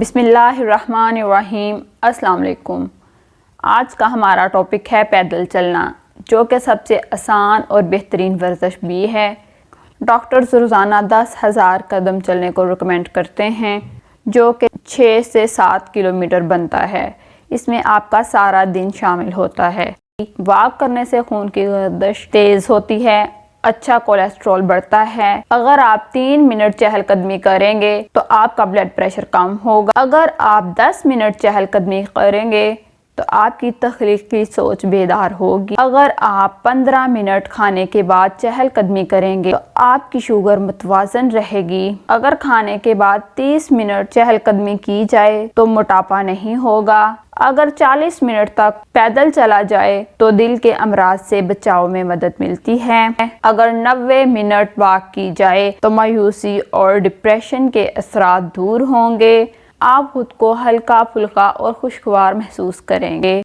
بسم اللہ الرحمن الرحیم۔ السلام علیکم۔ آج کا ہمارا ٹاپک ہے پیدل چلنا، جو کہ سب سے آسان اور بہترین ورزش بھی ہے۔ ڈاکٹرز روزانہ 10,000 قدم چلنے کو ریکمینڈ کرتے ہیں، جو کہ 6 سے 7 کلومیٹر بنتا ہے۔ اس میں آپ کا سارا دن شامل ہوتا ہے۔ واک کرنے سے خون کی گردش تیز ہوتی ہے، اچھا کولیسٹرول بڑھتا ہے۔ اگر آپ 3 منٹ چہل قدمی کریں گے تو آپ کا بلڈ پریشر کم ہوگا۔ اگر آپ 10 منٹ چہل قدمی کریں گے تو آپ کی تخلیقی سوچ بیدار ہوگی۔ اگر آپ 15 منٹ کھانے کے بعد چہل قدمی کریں گے تو آپ کی شوگر متوازن رہے گی۔ اگر کھانے کے بعد 30 منٹ چہل قدمی کی جائے تو موٹاپا نہیں ہوگا۔ اگر 40 منٹ تک پیدل چلا جائے تو دل کے امراض سے بچاؤ میں مدد ملتی ہے۔ اگر 90 منٹ واک کی جائے تو مایوسی اور ڈپریشن کے اثرات دور ہوں گے۔ آپ خود کو ہلکا پھلکا اور خوشگوار محسوس کریں گے۔